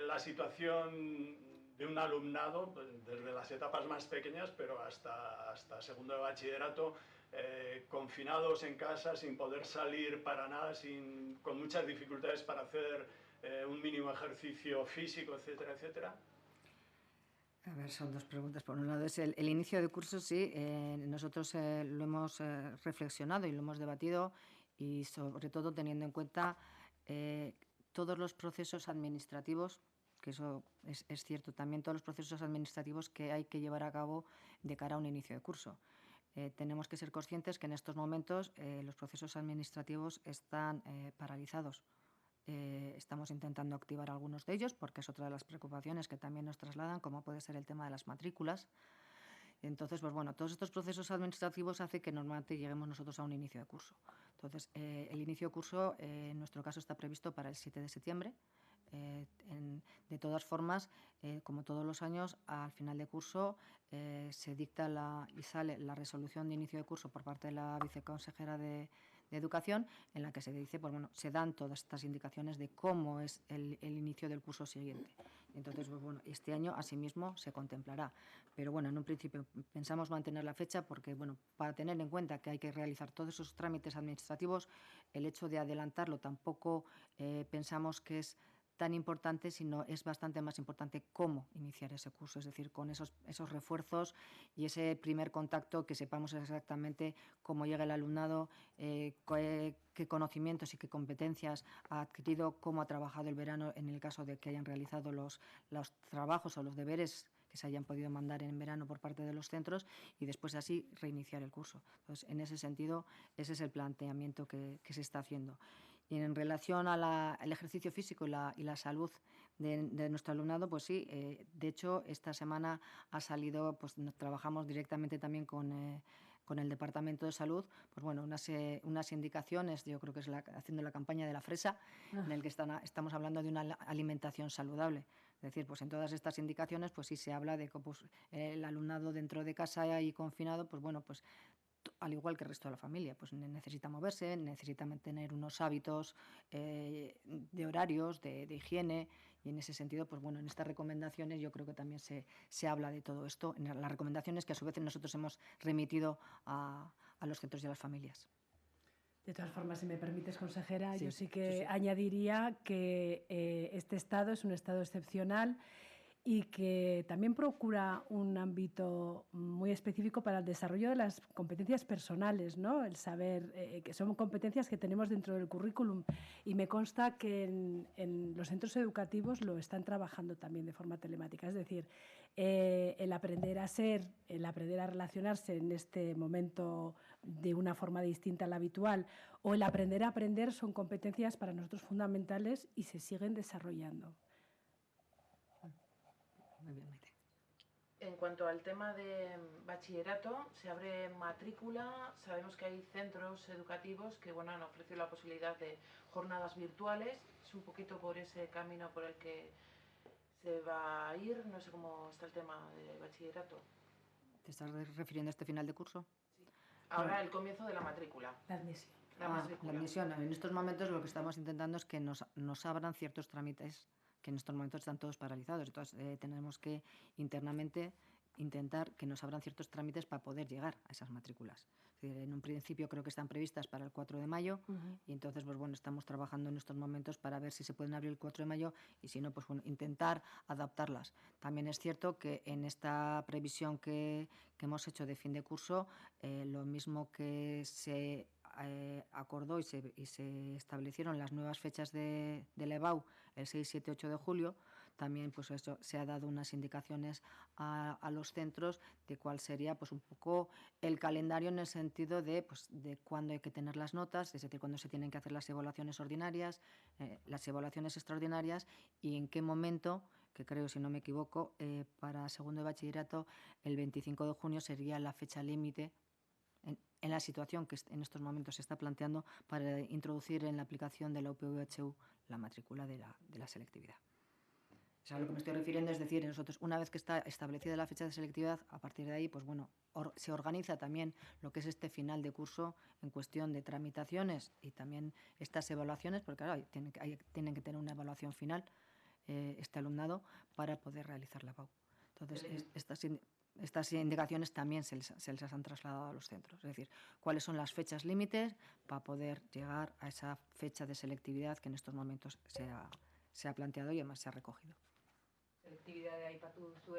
la situación de un alumnado, desde las etapas más pequeñas, pero hasta segundo de bachillerato, confinados en casa, sin poder salir para nada, con muchas dificultades para hacer un mínimo ejercicio físico, etcétera, etcétera? A ver, son dos preguntas. Por un lado es el inicio de curso, sí. Nosotros lo hemos reflexionado y lo hemos debatido, y sobre todo teniendo en cuenta todos los procesos administrativos, que eso es cierto, también todos los procesos administrativos que hay que llevar a cabo de cara a un inicio de curso. Tenemos que ser conscientes que en estos momentos los procesos administrativos están paralizados. Estamos intentando activar algunos de ellos porque es otra de las preocupaciones que también nos trasladan, como puede ser el tema de las matrículas. Entonces, pues bueno, todos estos procesos administrativos hacen que normalmente lleguemos nosotros a un inicio de curso. Entonces, el inicio de curso en nuestro caso está previsto para el 7 de septiembre. De todas formas, como todos los años, al final de curso se dicta y sale la resolución de inicio de curso por parte de la viceconsejera de Educación, en la que se dice, pues bueno, se dan todas estas indicaciones de cómo es el inicio del curso siguiente. Entonces, pues bueno, este año asimismo se contemplará. Pero bueno, en un principio pensamos mantener la fecha porque, bueno, para tener en cuenta que hay que realizar todos esos trámites administrativos, el hecho de adelantarlo tampoco pensamos que es tan importante, sino es bastante más importante cómo iniciar ese curso, es decir, con esos refuerzos y ese primer contacto, que sepamos exactamente cómo llega el alumnado, qué conocimientos y qué competencias ha adquirido, cómo ha trabajado el verano en el caso de que hayan realizado los trabajos o los deberes que se hayan podido mandar en verano por parte de los centros y después así reiniciar el curso. Entonces, en ese sentido, ese es el planteamiento que se está haciendo. Y en relación al ejercicio físico y la salud de nuestro alumnado, pues sí, de hecho, esta semana ha salido, pues trabajamos directamente también con el Departamento de Salud, pues bueno, unas indicaciones, yo creo que es haciendo la campaña de la fresa, en el que estamos hablando de una alimentación saludable. Es decir, pues en todas estas indicaciones, pues sí se habla de que pues, el alumnado dentro de casa y confinado, pues bueno, pues al igual que el resto de la familia, pues necesita moverse, necesita mantener unos hábitos de horarios, de higiene, y en ese sentido, pues bueno, en estas recomendaciones yo creo que también se habla de todo esto, en las recomendaciones que a su vez nosotros hemos remitido a los centros y a las familias. De todas formas, si me permites, consejera, Sí, yo sí que sí. añadiría que este estado es un estado excepcional y que también procura un ámbito muy específico para el desarrollo de las competencias personales, ¿no? El saber que son competencias que tenemos dentro del currículum y me consta que en los centros educativos lo están trabajando también de forma telemática. Es decir, el aprender a ser, el aprender a relacionarse en este momento de una forma distinta a la habitual o el aprender a aprender son competencias para nosotros fundamentales y se siguen desarrollando. Muy bien, Maite. En cuanto al tema de bachillerato, se abre matrícula. Sabemos que hay centros educativos que bueno, han ofrecido la posibilidad de jornadas virtuales. Es un poquito por ese camino por el que se va a ir. No sé cómo está el tema de bachillerato. ¿Te estás refiriendo a este final de curso? Sí. Ahora el comienzo de la matrícula. La admisión. La admisión. En estos momentos lo que estamos intentando es que nos abran ciertos trámites que en estos momentos están todos paralizados. Entonces, tenemos que internamente intentar que nos abran ciertos trámites para poder llegar a esas matrículas. Es decir, en un principio creo que están previstas para el 4 de mayo y entonces, pues bueno, estamos trabajando en estos momentos para ver si se pueden abrir el 4 de mayo y si no, pues bueno, intentar adaptarlas. También es cierto que en esta previsión que hemos hecho de fin de curso, lo mismo que se acordó y se establecieron las nuevas fechas de la EBAU, el 6, 7, 8 de julio, también pues eso, se ha dado unas indicaciones a los centros de cuál sería pues un poco el calendario en el sentido de, pues, de cuándo hay que tener las notas, es decir, cuándo se tienen que hacer las evaluaciones ordinarias, las evaluaciones extraordinarias y en qué momento, que creo, si no me equivoco, para segundo de bachillerato, el 25 de junio sería la fecha límite en la situación que en estos momentos se está planteando para introducir en la aplicación de la UPVHU la matrícula de la selectividad. O sea, a lo que me estoy refiriendo es decir, nosotros, una vez que está establecida la fecha de selectividad, a partir de ahí, pues bueno, se organiza también lo que es este final de curso en cuestión de tramitaciones y también estas evaluaciones, porque claro, tienen que tener una evaluación final este alumnado para poder realizar la PAU. Entonces, estas indicaciones también se les han trasladado a los centros. Es decir, cuáles son las fechas límites para poder llegar a esa fecha de selectividad que en estos momentos se ha planteado y además se ha recogido. Selektibidadea aipatu duzu,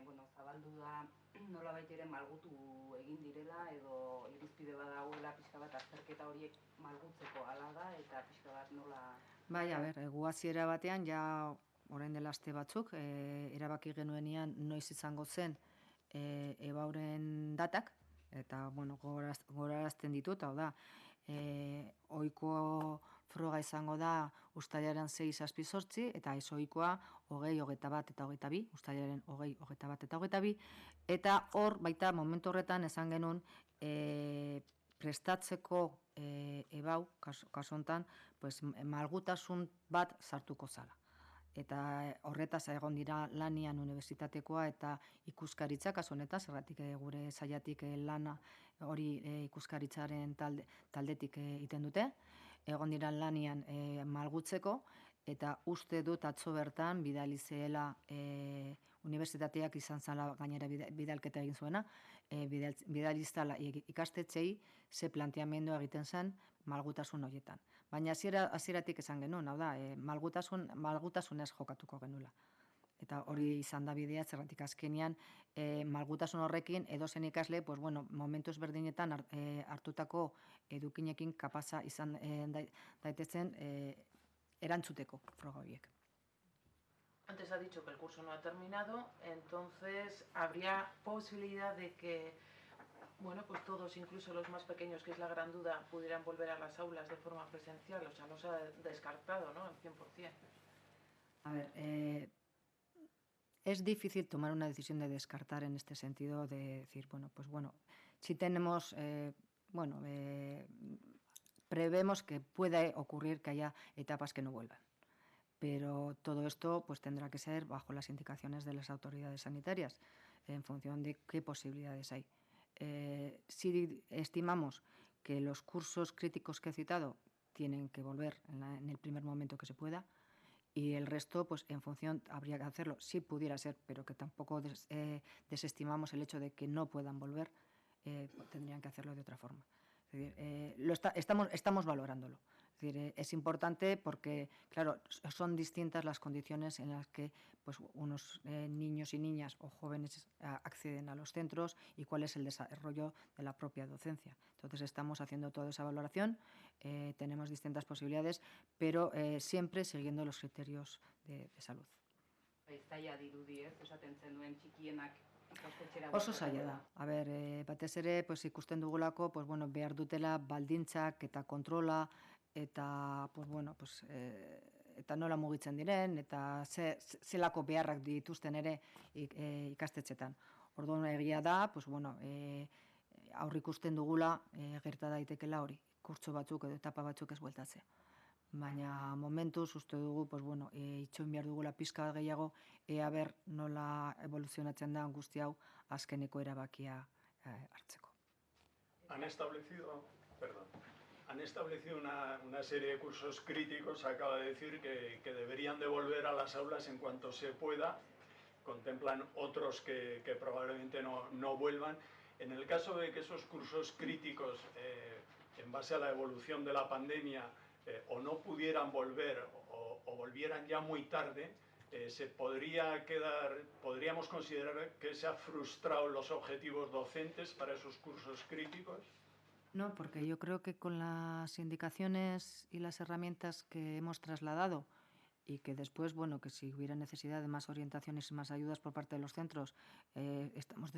bueno, zabaldu da nolabait ere malgutu egin direla edo irizpide badagoela pixka bat azterketa horiek malgutzeko hala da eta pixka bat nola... Bai, gu hasiera batean, ja orain dela aste batzuk, erabaki genuenean noiz izango zen ebauren datak, eta, bueno, gogorarazten ditut, hau da, ohiko froga izango da uztailaren 6, 7, 8, eta ez ohikoa 20, 21 eta 22, uztailaren 20, 21 eta 22, eta hor, baita, momentu horretan esan genuen, prestatzeko ebau, kasu hontan, pues, malgutasun bat sartuko zala. Eta horretaz egon dira lanian unibertsitatekoa eta ikuskaritza, kasu honetan, zergatik gure saiatik lana hori ikuskaritzaren taldetik egiten dute, egon dira lanian malgutzeko, eta uste dut atzo bertan bidali zela unibertsitateak izan zala gainera bidalketa egin zuena, bidali zala ikastetxei ze planteamendu egiten zen malgutasun horietan. Baina hasieratik esan genuen, hau da, malgutasunez jokatuko genuela. Eta hori izan da bidea, zergatik azkenean malgutasun horrekin edozen ikasle, pues bueno, momentu ezberdinetan hartutako edukinekin kapaza izan daitezen erantzuteko froga horiek. Antes ha dicho que el curso no ha terminado, entonces habría posibilidad de que, bueno, pues todos, incluso los más pequeños, que es la gran duda, pudieran volver a las aulas de forma presencial. O sea, no se ha descartado, ¿no?, al 100%. A ver, es difícil tomar una decisión de descartar en este sentido, de decir, bueno, pues bueno, si tenemos, prevemos que pueda ocurrir que haya etapas que no vuelvan. Pero todo esto pues tendrá que ser bajo las indicaciones de las autoridades sanitarias, en función de qué posibilidades hay. Si estimamos que los cursos críticos que he citado tienen que volver en el primer momento que se pueda, y el resto, pues en función, habría que hacerlo, si pudiera ser, pero que tampoco desestimamos el hecho de que no puedan volver, tendrían que hacerlo de otra forma. Es decir, estamos valorándolo. Es decir, es importante porque, claro, son distintas las condiciones en las que pues, unos niños y niñas o jóvenes acceden a los centros y cuál es el desarrollo de la propia docencia. Entonces, estamos haciendo toda esa valoración, tenemos distintas posibilidades, pero siempre siguiendo los criterios de salud. Zaila dirudi, ez? Esaten zenuen txikienak ikastetxera. Oso zaila da. A ber, batez ere, pues, ikusten dugulako, pues, bueno, behar dutela baldintzak eta kontrola, eta, pues, bueno, pues, eta nola mugitzen diren, eta zelako beharrak dituzten ere ikastetxetan. Orduan egia da, pues, bueno, aurrikusten dugula gerta daitekela hori, kurtso batzuk edo etapa batzuk ez bueltatzea. Baina momentuz uste dugu, pues, bueno, itxoin behar dugula pizka gehiago, ea ber nola evoluzionatzen da guzti hau azkeneko erabakia hartzeko. Han establecido una serie de cursos críticos, acaba de decir que deberían de volver a las aulas en cuanto se pueda, contemplan otros que probablemente no vuelvan. En el caso de que esos cursos críticos, en base a la evolución de la pandemia, o no pudieran volver o volvieran ya muy tarde, podríamos considerar que se han frustrado los objetivos docentes para esos cursos críticos. No, porque yo creo que con las indicaciones y las herramientas que hemos trasladado y que después, bueno, que si hubiera necesidad de más orientaciones y más ayudas por parte de los centros, estamos,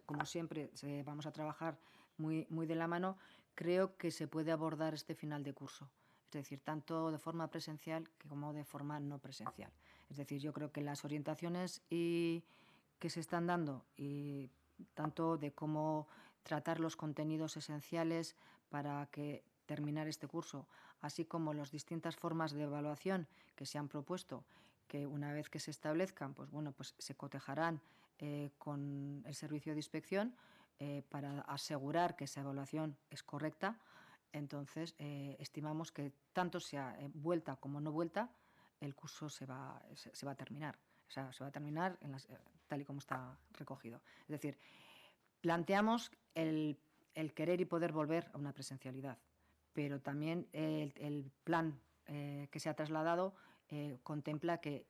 como siempre, vamos a trabajar muy de la mano, creo que se puede abordar este final de curso. Es decir, tanto de forma presencial como de forma no presencial. Es decir, yo creo que las orientaciones que se están dando, y tanto de cómo tratar los contenidos esenciales para que terminar este curso, así como las distintas formas de evaluación que se han propuesto, que una vez que se establezcan, pues bueno, pues se cotejarán con el servicio de inspección para asegurar que esa evaluación es correcta. Entonces, estimamos que tanto sea vuelta como no vuelta, el curso se va a terminar. O sea, se va a terminar tal y como está recogido. Es decir, planteamos el querer y poder volver a una presencialidad, pero también el plan que se ha trasladado contempla que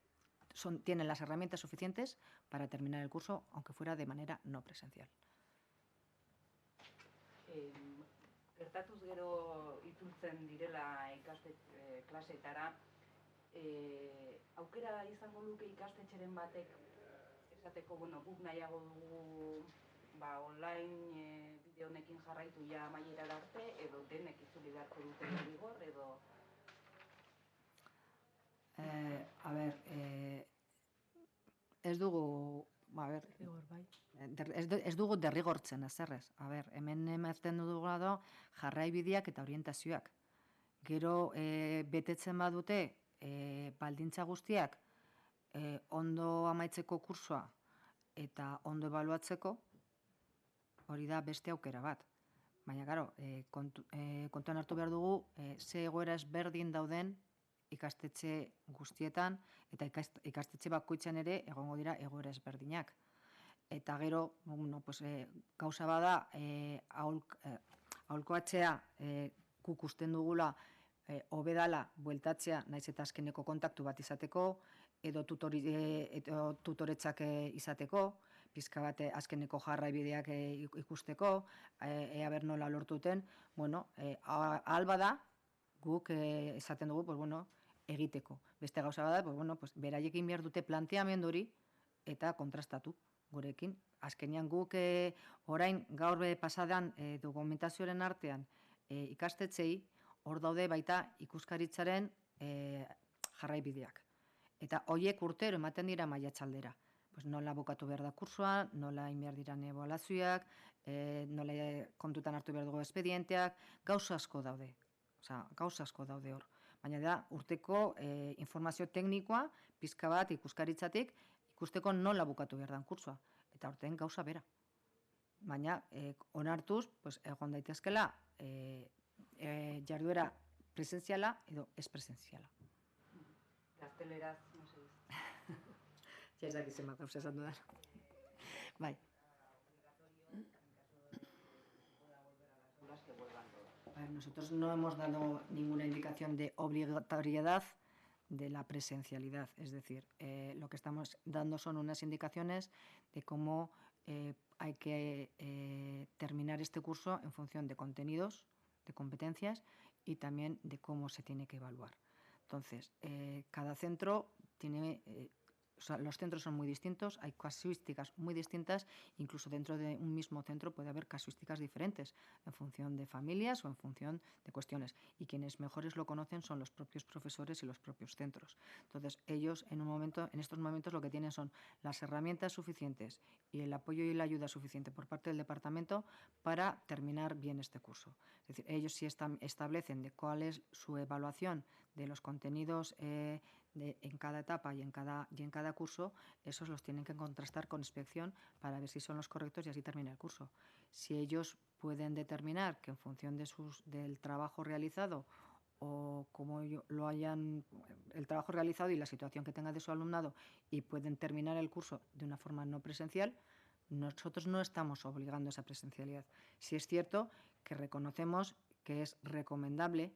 tienen las herramientas suficientes para terminar el curso, aunque fuera de manera no presencial. Gertatuz gero itzultzen direla klaseetara, aukera izango luke ikastetxeren batek esateko, bueno, guk nahiago dugu online bideo honekin jarraitu ja amaierara arte, edo denek itzuli beharko dute derrigor, edo... Ez dugu, ez dugu derrigortzen, ezerrez. Hemen ematen dugula da jarraibideak eta orientazioak. Gero betetzen badute baldintza guztiak ondo amaitzeko kursua eta ondo ebaluatzeko, hori da beste aukera bat. Baina, gero, kontuan hartu behar dugu ze egoera ezberdin dauden ikastetxe guztietan eta ikastetxe bakoitzan ere egongo dira egoera ezberdinak. Eta gero, gauza bada, aholkoatzea guk usten dugula hobedala bueltatzea naiz eta azkeneko kontaktu bat izateko, edo tutoretzak izateko, pizka bat azkeneko jarraibideak ikusteko, ea ber nola lortuten, ahal bada, guk esaten dugu, egiteko. Beste gauza bada, beraiekin behar dute planteamendu hori eta kontrastatu gurekin. Azkenean guk orain gaur pasadan dokumentazioaren artean ikastetxei, hor daude baita ikuskaritzaren jarraibideak. Eta horiek urtero ematen dira maiatzaldera. Nola bukatu behar da kursua, nola egin behar diran ebaluazioak, nola kontutan hartu behar dugu espedienteak, gauza asko daude. Gauza asko daude hor. Baina da urteko informazio teknikoa, pizka bat ikuskaritzatik, ikusteko nola bukatu behar dan kursua. Eta urtean gauza bera. Baina onartuz, egon daitezkela jarduera presentziala edo ez presentziala. Gazteleraz, no sé. Ja ez dakizen bat gauza esan dudan. Bai. Nosotros no hemos dado ninguna indicación de obligatoriedad de la presencialidad. Es decir, lo que estamos dando son unas indicaciones de cómo hay que terminar este curso en función de contenidos, de competencias y también de cómo se tiene que evaluar. Entonces, cada centro tiene... los centros son muy distintos, hay casuísticas muy distintas, incluso dentro de un mismo centro puede haber casuísticas diferentes en función de familias o en función de cuestiones. Y quienes mejores lo conocen son los propios profesores y los propios centros. Entonces, ellos en estos momentos lo que tienen son las herramientas suficientes y el apoyo y la ayuda suficiente por parte del departamento para terminar bien este curso. Es decir, ellos sí establecen de cuál es su evaluación de los contenidos en cada etapa y en cada curso, esos los tienen que contrastar con inspección para ver si son los correctos y así termina el curso. Si ellos pueden determinar que en función del trabajo realizado o como el trabajo realizado y la situación que tenga de su alumnado y pueden terminar el curso de una forma no presencial, nosotros no estamos obligando a esa presencialidad. Sí es cierto que reconocemos que es recomendable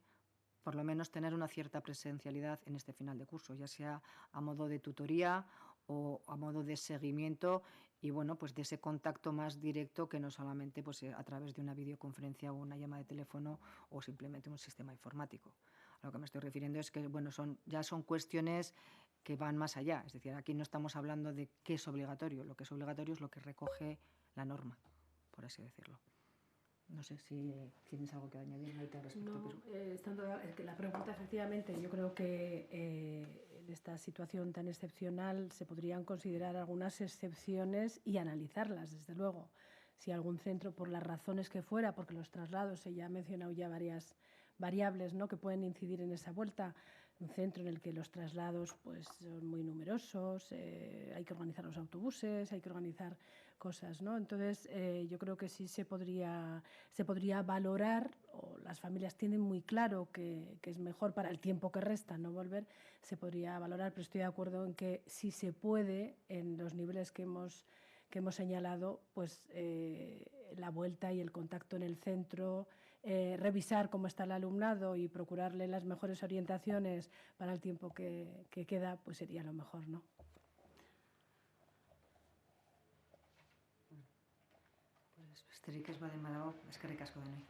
por lo menos tener una cierta presencialidad en este final de curso, ya sea a modo de tutoría o a modo de seguimiento y de ese contacto más directo que no solamente a través de una videoconferencia o una llamada de teléfono o simplemente un sistema informático. A lo que me estoy refiriendo es que ya son cuestiones que van más allá, es decir, aquí no estamos hablando de qué es obligatorio, lo que es obligatorio es lo que recoge la norma, por así decirlo. No sé si tienes algo que añadir, Maite, al respecto. No, la pregunta, efectivamente, yo creo que en esta situación tan excepcional se podrían considerar algunas excepciones y analizarlas, desde luego. Si algún centro, por las razones que fuera, porque los traslados, se ya ha mencionado ya varias variables, ¿no?, que pueden incidir en esa vuelta, un centro en el que los traslados son muy numerosos, hay que organizar los autobuses, hay que organizar cosas, ¿no? Entonces, yo creo que sí se podría valorar, o las familias tienen muy claro que es mejor para el tiempo que resta no volver, se podría valorar, pero estoy de acuerdo en que si se puede, en los niveles que hemos señalado, la vuelta y el contacto en el centro, revisar cómo está el alumnado y procurarle las mejores orientaciones para el tiempo que queda, sería lo mejor, ¿no? Besterik ez badago, eskerrik asko denoi.